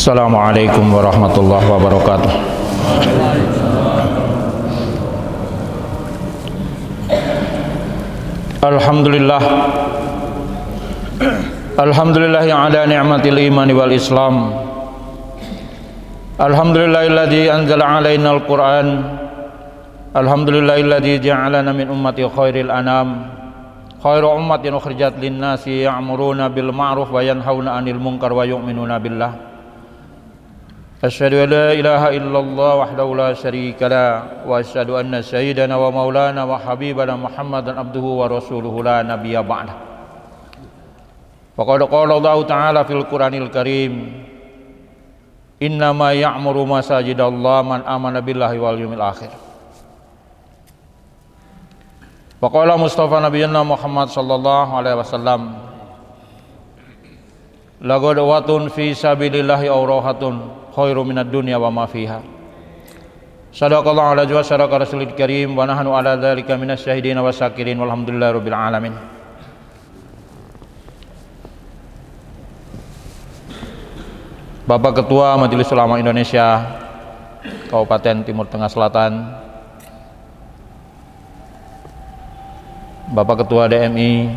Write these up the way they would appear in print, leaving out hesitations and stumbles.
Assalamualaikum warahmatullahi wabarakatuh. Alhamdulillah. Alhamdulillahi ala ni'matil imani wal islam. Alhamdulillahilladzi anzala alaina al-Qur'an. Alhamdulillahilladzi ja'alana min ummati khairil anam. Khairu ummatin ukhrijat lin-nasi ya'muruna bil ma'ruf wa yanhauna 'anil munkar wa yu'minuna billah. Asyhadu an la ilaha illallah wahdahu la syarika la wa asyhadu anna sayyidana wa maulana wa habibana Muhammadan abduhu wa rasuluhu la nabiyya ba'da. Faqad qala Allah ta'ala fil Qur'anil Karim, innama ya'muru masajidallah man amana billahi wal yawmil akhir. Faqala Mustafa Nabiyina Muhammad sallallahu alaihi wasallam, lagodawatun fi sabilillahi awrahatun khairu minad dunya wa ma fiha. Sadaqallahu ala wa sadaqa rasulil karim wa nahnu ala dzalika minas syahidin wa syakirin walhamdulillahi rabbil alamin. Bapak Ketua Majelis Ulama Indonesia Kabupaten Timur Tengah Selatan, Bapak Ketua DMI,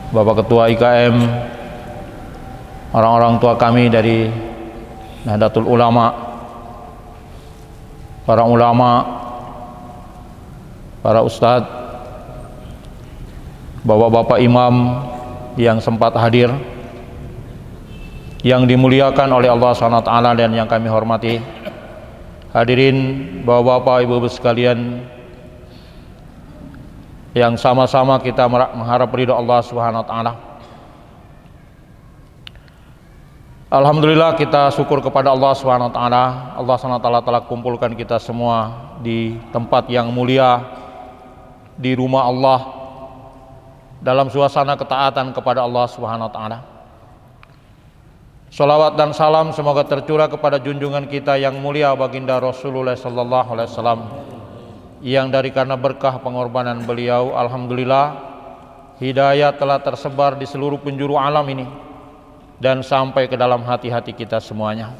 Bapak Ketua IKM, orang-orang tua kami dari Nahdlatul Ulama, para ulama, para ustadz, bapak-bapak imam yang sempat hadir, yang dimuliakan oleh Allah SWT dan yang kami hormati, hadirin bapak-bapak, ibu-ibu sekalian, yang sama-sama kita mengharap ridho Allah SWT. Alhamdulillah, kita syukur kepada Allah SWT. Allah SWT telah kumpulkan kita semua di tempat yang mulia, di rumah Allah, dalam suasana ketaatan kepada Allah SWT. Salawat dan salam semoga tercurah kepada junjungan kita yang mulia baginda Rasulullah sallallahu alaihi wasallam, yang dari karena berkah pengorbanan beliau, alhamdulillah, hidayah telah tersebar di seluruh penjuru alam ini dan sampai ke dalam hati-hati kita semuanya.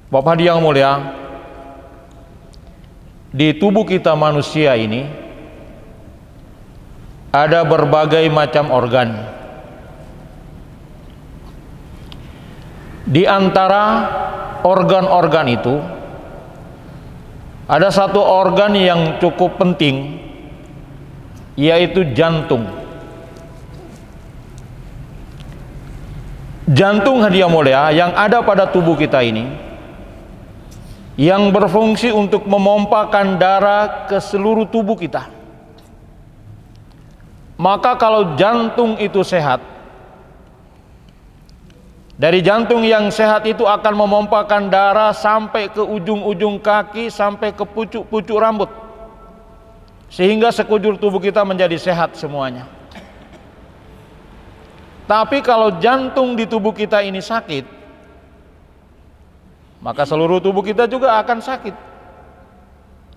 Bapak yang mulia, di tubuh kita manusia ini ada berbagai macam organ. Di antara organ-organ itu ada satu organ yang cukup penting, yaitu jantung. Jantung, hadiah mulia, yang ada pada tubuh kita ini, yang berfungsi untuk memompakan darah ke seluruh tubuh kita. Maka kalau jantung itu sehat, dari jantung yang sehat itu akan memompakan darah sampai ke ujung-ujung kaki, sampai ke pucuk-pucuk rambut, sehingga sekujur tubuh kita menjadi sehat semuanya. Tapi kalau jantung di tubuh kita ini sakit, maka seluruh tubuh kita juga akan sakit.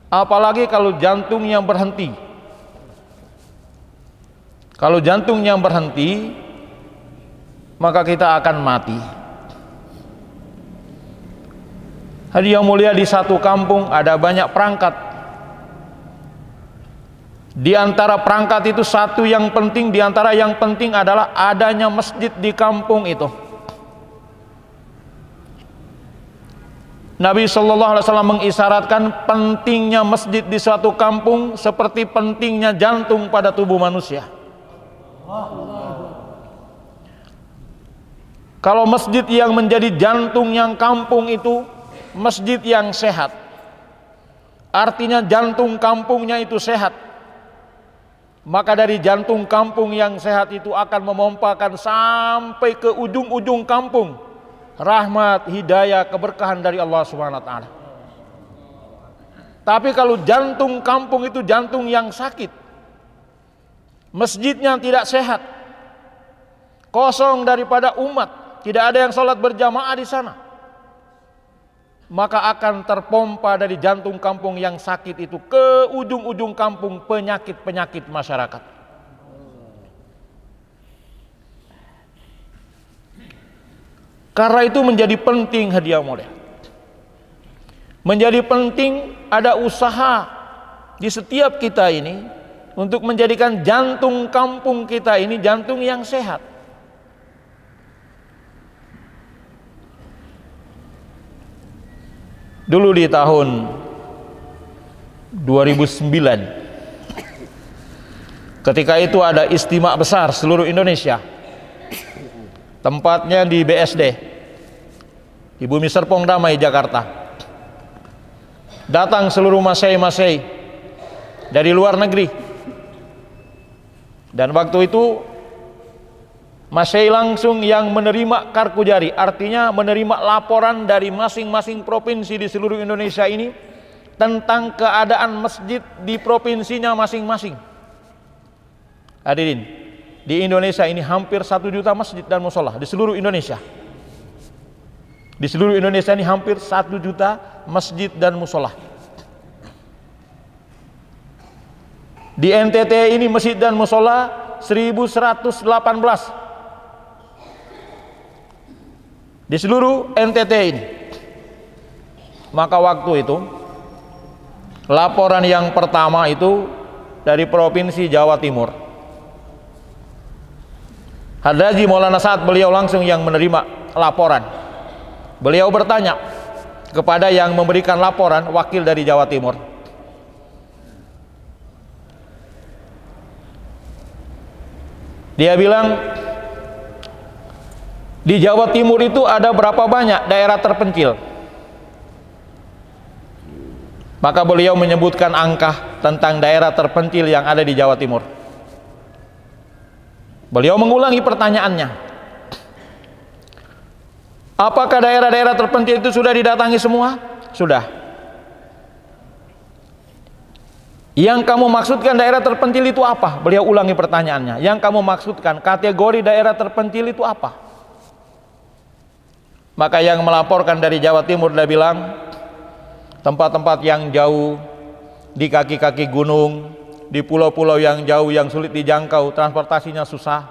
Apalagi kalau jantung yang berhenti. Kalau jantung yang berhenti, maka kita akan mati. Hadiah mulia, di satu kampung ada banyak perangkat. Di antara perangkat itu satu yang penting, di antara yang penting adalah adanya masjid di kampung itu. Nabi sallallahu alaihi wasallam mengisyaratkan pentingnya masjid di suatu kampung seperti pentingnya jantung pada tubuh manusia. Kalau masjid yang menjadi jantung yang kampung itu masjid yang sehat, artinya jantung kampungnya itu sehat, maka dari jantung kampung yang sehat itu akan memompakan sampai ke ujung-ujung kampung rahmat, hidayah, keberkahan dari Allah SWT. Tapi kalau jantung kampung itu jantung yang sakit, masjidnya tidak sehat, kosong daripada umat, tidak ada yang sholat berjamaah di sana, maka akan terpompa dari jantung kampung yang sakit itu ke ujung-ujung kampung penyakit-penyakit masyarakat. Karena itu menjadi penting hadiah mulia. Menjadi penting ada usaha di setiap kita ini untuk menjadikan jantung kampung kita ini jantung yang sehat. Dulu di tahun 2009, ketika itu ada istimewa besar seluruh Indonesia, tempatnya di BSD, di Bumi Serpong Damai, Jakarta. Datang seluruh masai-masai dari luar negeri, dan waktu itu masai langsung yang menerima karku jari, artinya menerima laporan dari masing-masing provinsi di seluruh Indonesia ini tentang keadaan masjid di provinsinya masing-masing. Hadirin, di Indonesia ini hampir 1 juta masjid dan musola di seluruh Indonesia. Di seluruh Indonesia ini hampir 1 juta masjid dan musola. Di NTT ini masjid dan musola 1118. Di seluruh NTT ini. Maka waktu itu laporan yang pertama itu dari Provinsi Jawa Timur. Hadraji Maulana Sa'ad, beliau langsung yang menerima laporan. Beliau bertanya kepada yang memberikan laporan, wakil dari Jawa Timur. Dia bilang, di Jawa Timur itu ada berapa banyak daerah terpencil? Maka beliau menyebutkan angka tentang daerah terpencil yang ada di Jawa Timur. Beliau mengulangi pertanyaannya, apakah daerah-daerah terpencil itu sudah didatangi semua? Sudah. Yang kamu maksudkan daerah terpencil itu apa? Beliau ulangi pertanyaannya. Yang kamu maksudkan kategori daerah terpencil itu apa? Maka yang melaporkan dari Jawa Timur dia bilang, tempat-tempat yang jauh, di kaki-kaki gunung, di pulau-pulau yang jauh yang sulit dijangkau, transportasinya susah.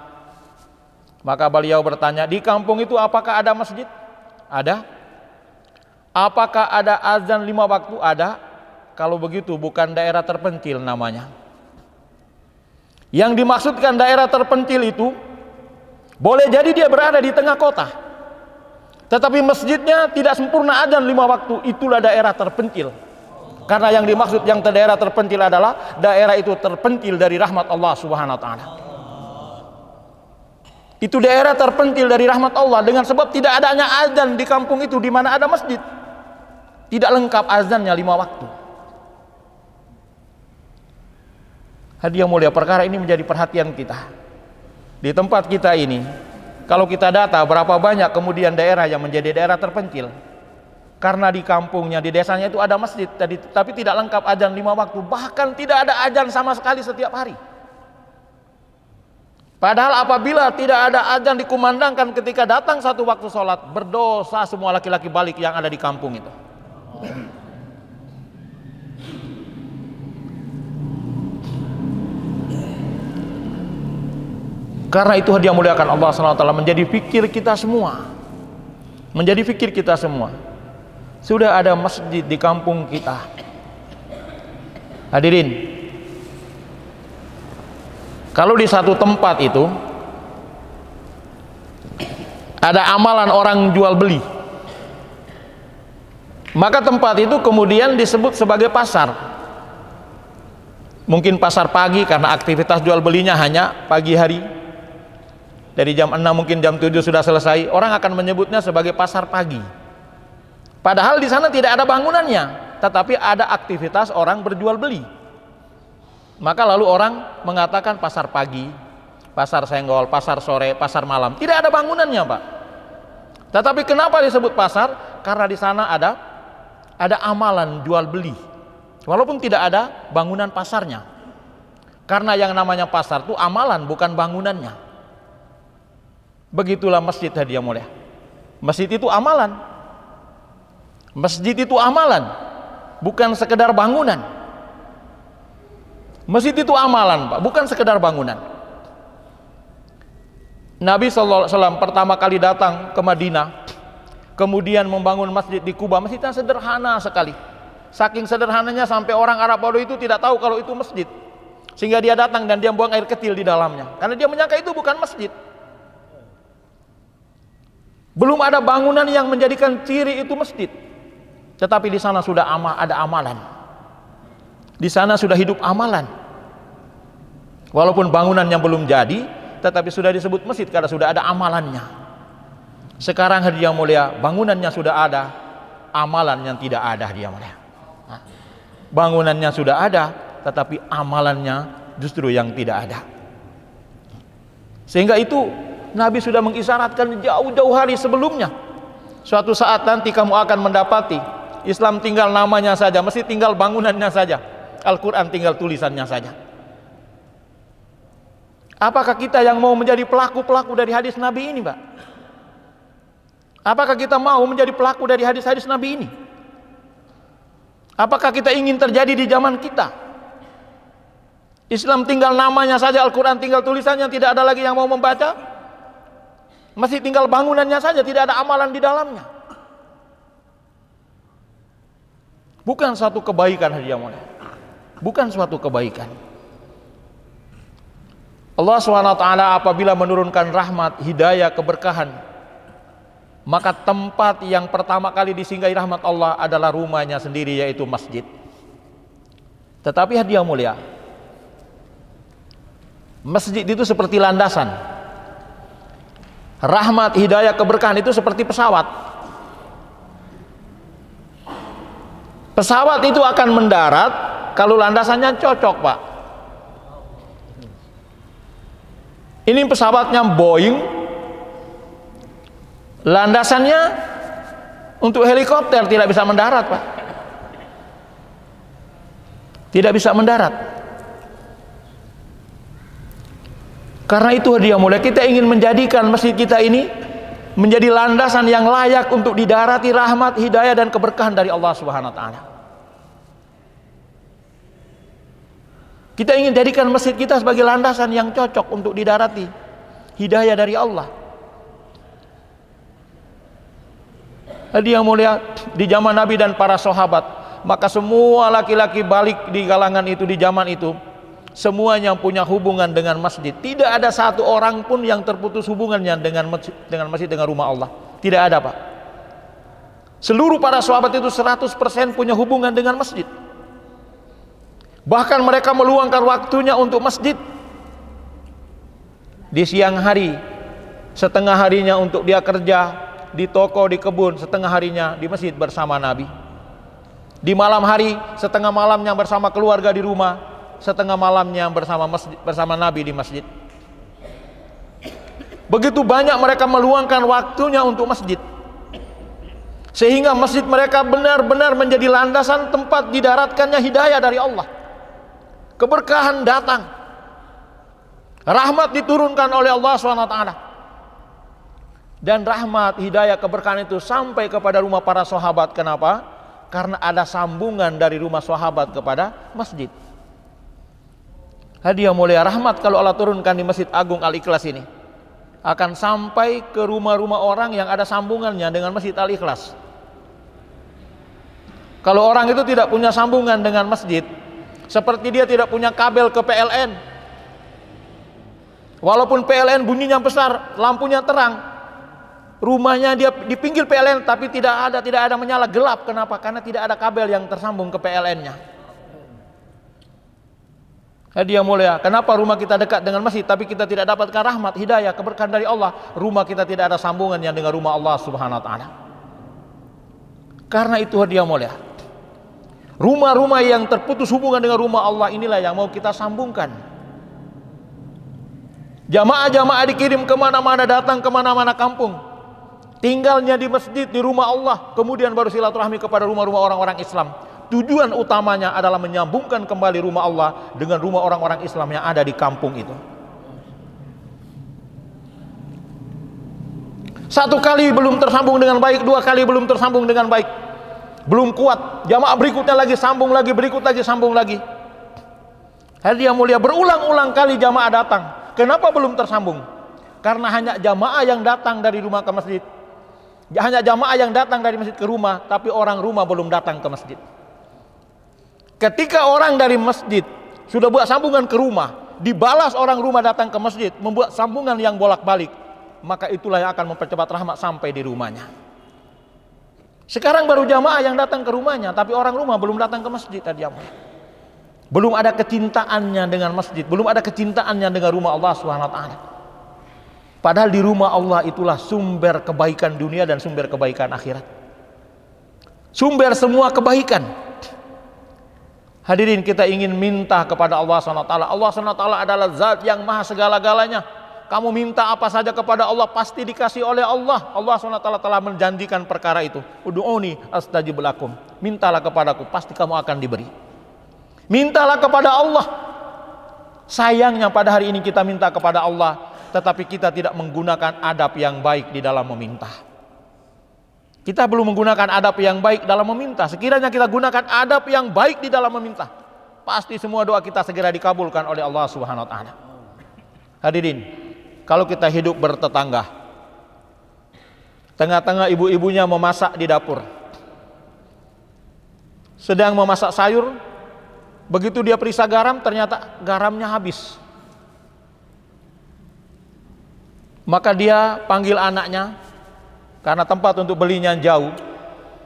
Maka beliau bertanya, di kampung itu apakah ada masjid? Ada. Apakah ada azan 5 waktu? Ada. Kalau begitu bukan daerah terpencil namanya. Yang dimaksudkan daerah terpencil itu boleh jadi dia berada di tengah kota, tetapi masjidnya tidak sempurna azan 5 waktu, itulah daerah terpencil. Karena yang dimaksud yang daerah terpencil adalah daerah itu terpencil dari rahmat Allah Subhanahu wa taala. Itu daerah terpencil dari rahmat Allah dengan sebab tidak adanya azan di kampung itu di mana ada masjid. Tidak lengkap azannya 5 waktu. Hadiah mulia, perkara ini menjadi perhatian kita. Di tempat kita ini, kalau kita data berapa banyak kemudian daerah yang menjadi daerah terpencil, karena di kampungnya, di desanya itu ada masjid, tapi tidak lengkap azan 5 waktu, bahkan tidak ada azan sama sekali setiap hari. Padahal apabila tidak ada azan dikumandangkan ketika datang satu waktu sholat, berdosa semua laki-laki balik yang ada di kampung itu. Karena itu hadiah muliakan Allah SWT menjadi fikir kita semua. Menjadi fikir kita semua. Sudah ada masjid di kampung kita. Hadirin, kalau di satu tempat itu ada amalan orang jual beli, maka tempat itu kemudian disebut sebagai pasar. Mungkin pasar pagi karena aktivitas jual belinya hanya pagi hari. Dari jam 6 mungkin jam 7 sudah selesai, orang akan menyebutnya sebagai pasar pagi. Padahal di sana tidak ada bangunannya, tetapi ada aktivitas orang berjual beli. Maka lalu orang mengatakan pasar pagi, pasar senggol, pasar sore, pasar malam. Tidak ada bangunannya, Pak. Tetapi kenapa disebut pasar? Karena di sana ada amalan jual beli. Walaupun tidak ada bangunan pasarnya. Karena yang namanya pasar itu amalan, bukan bangunannya. Begitulah masjid hadiah mulia. Masjid itu amalan. Masjid itu amalan, bukan sekedar bangunan. Masjid itu amalan, Pak, bukan sekedar bangunan. Nabi SAW pertama kali datang ke Madinah, kemudian membangun masjid di Kuba. Masjidnya sederhana sekali, saking sederhananya sampai orang Arab bodoh itu tidak tahu kalau itu masjid, sehingga dia datang dan dia buang air kecil di dalamnya karena dia menyangka itu bukan masjid. Belum ada bangunan yang menjadikan ciri itu masjid, tetapi di sana sudah ada amalan, di sana sudah hidup amalan. Walaupun bangunannya belum jadi, tetapi sudah disebut masjid karena sudah ada amalannya. Sekarang hadiah mulia, bangunannya sudah ada, amalan yang tidak ada hadiah mulia. Bangunannya sudah ada, tetapi amalannya justru yang tidak ada. Sehingga itu Nabi sudah mengisyaratkan jauh-jauh hari sebelumnya. Suatu saat nanti kamu akan mendapati Islam tinggal namanya saja, masjid tinggal bangunannya saja, Al-Quran tinggal tulisannya saja. Apakah kita yang mau menjadi pelaku-pelaku dari hadis Nabi ini, Pak? Apakah kita mau menjadi pelaku dari hadis-hadis Nabi ini? Apakah kita ingin terjadi di zaman kita? Islam tinggal namanya saja, Al-Quran tinggal tulisannya, tidak ada lagi yang mau membaca. Masih tinggal bangunannya saja, tidak ada amalan di dalamnya. Bukan suatu kebaikan hadiah mulia. Bukan suatu kebaikan. Allah SWT apabila menurunkan rahmat, hidayah, keberkahan, maka tempat yang pertama kali disinggahi rahmat Allah adalah rumahnya sendiri, yaitu masjid. Tetapi hadiah mulia, masjid itu seperti landasan. Rahmat, hidayah, keberkahan itu seperti pesawat. Pesawat itu akan mendarat kalau landasannya cocok, Pak. Ini pesawatnya Boeing, landasannya untuk helikopter, tidak bisa mendarat, Pak. Tidak bisa mendarat. Karena itu hadiah mulia, kita ingin menjadikan masjid kita ini menjadi landasan yang layak untuk didarati rahmat, hidayah dan keberkahan dari Allah Subhanahu wa taala. Kita ingin jadikan masjid kita sebagai landasan yang cocok untuk didarati hidayah dari Allah. Hadiah mulia, di zaman Nabi dan para sahabat, maka semua laki-laki balik di kalangan itu di zaman itu, semuanya punya hubungan dengan masjid. Tidak ada satu orang pun yang terputus hubungannya dengan masjid, dengan rumah Allah. Tidak ada, Pak. Seluruh para sahabat itu 100% punya hubungan dengan masjid. Bahkan mereka meluangkan waktunya untuk masjid. Di siang hari, setengah harinya untuk dia kerja di toko, di kebun, setengah harinya di masjid bersama Nabi. Di malam hari, setengah malamnya bersama keluarga di rumah, setengah malamnya bersama Nabi di masjid. Begitu banyak mereka meluangkan waktunya untuk masjid, sehingga masjid mereka benar-benar menjadi landasan tempat didaratkannya hidayah dari Allah. Keberkahan datang, rahmat diturunkan oleh Allah SWT, dan rahmat, hidayah, keberkahan itu sampai kepada rumah para sahabat. Kenapa? Karena ada sambungan dari rumah sahabat kepada masjid. Hadiah mulia, rahmat kalau Allah turunkan di Masjid Agung Al-Ikhlas ini akan sampai ke rumah-rumah orang yang ada sambungannya dengan Masjid Al-Ikhlas. Kalau orang itu tidak punya sambungan dengan masjid, seperti dia tidak punya kabel ke PLN. Walaupun PLN bunyinya besar, lampunya terang, rumahnya dia di pinggir PLN tapi tidak ada menyala, gelap. Kenapa? Karena tidak ada kabel yang tersambung ke PLN-nya. Hadiah mulia, kenapa rumah kita dekat dengan masjid tapi kita tidak dapatkan rahmat, hidayah, keberkahan dari Allah? Rumah kita tidak ada sambungannya dengan rumah Allah Subhanahu wa taala. Karena itu hadiah mulia, rumah-rumah yang terputus hubungan dengan rumah Allah inilah yang mau kita sambungkan. Jamaah-jamaah dikirim kemana-mana, datang kemana-mana kampung, tinggalnya di masjid, di rumah Allah, kemudian baru silaturahmi kepada rumah-rumah orang-orang Islam. Tujuan utamanya adalah menyambungkan kembali rumah Allah dengan rumah orang-orang Islam yang ada di kampung itu. Satu kali belum tersambung dengan baik, dua kali belum tersambung dengan baik, belum kuat, jamaah berikutnya lagi sambung lagi, berikut lagi sambung lagi. Hadiah mulia, berulang-ulang kali jamaah datang. Kenapa belum tersambung? Karena hanya jamaah yang datang dari rumah ke masjid Hanya jamaah yang datang dari masjid ke rumah, tapi orang rumah belum datang ke masjid. Ketika orang dari masjid sudah buat sambungan ke rumah, dibalas orang rumah datang ke masjid membuat sambungan yang bolak-balik, maka itulah yang akan mempercepat rahmat sampai di rumahnya. Sekarang baru jamaah yang datang ke rumahnya, tapi orang rumah belum datang ke masjid tadi jamaah. Belum ada kecintaannya dengan masjid, belum ada kecintaannya dengan rumah Allah Subhanahu wa taala. Padahal di rumah Allah itulah sumber kebaikan dunia dan sumber kebaikan akhirat. Sumber semua kebaikan. Hadirin, kita ingin minta kepada Allah SWT. Allah SWT adalah zat yang maha segala-galanya. Kamu minta apa saja kepada Allah pasti dikasih oleh Allah. Allah SWT telah menjanjikan perkara itu. Ud'uni astajib lakum. Mintalah kepadaku, pasti kamu akan diberi. Mintalah kepada Allah. Sayangnya pada hari ini kita minta kepada Allah, tetapi kita tidak menggunakan adab yang baik di dalam meminta. Kita belum menggunakan adab yang baik dalam meminta. Sekiranya kita gunakan adab yang baik di dalam meminta, pasti semua doa kita segera dikabulkan oleh Allah Subhanahu wa taala. Hadirin, kalau kita hidup bertetangga, tengah-tengah ibu-ibunya memasak di dapur, sedang memasak sayur, begitu dia periksa garam, ternyata garamnya habis. Maka dia panggil anaknya, karena tempat untuk belinya jauh,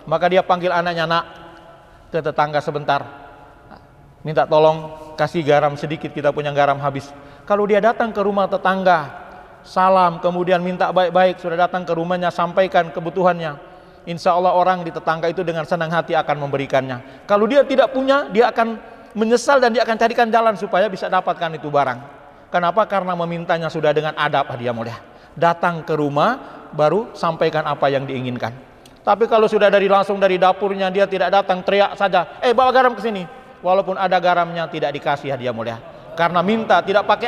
maka dia panggil anaknya, nak, ke tetangga sebentar, minta tolong kasih garam sedikit, kita punya garam habis. Kalau dia datang ke rumah tetangga, salam, kemudian minta baik-baik, sudah datang ke rumahnya, sampaikan kebutuhannya, insya Allah orang di tetangga itu dengan senang hati akan memberikannya. Kalau dia tidak punya, dia akan menyesal dan dia akan carikan jalan supaya bisa dapatkan itu barang. Kenapa? Karena memintanya sudah dengan adab, hadiah mulia. Datang ke rumah, baru sampaikan apa yang diinginkan. Tapi kalau sudah langsung dari dapurnya, dia tidak datang, teriak saja, bawa garam ke sini, walaupun ada garamnya tidak dikasih, hadiah mulia. Karena minta tidak pakai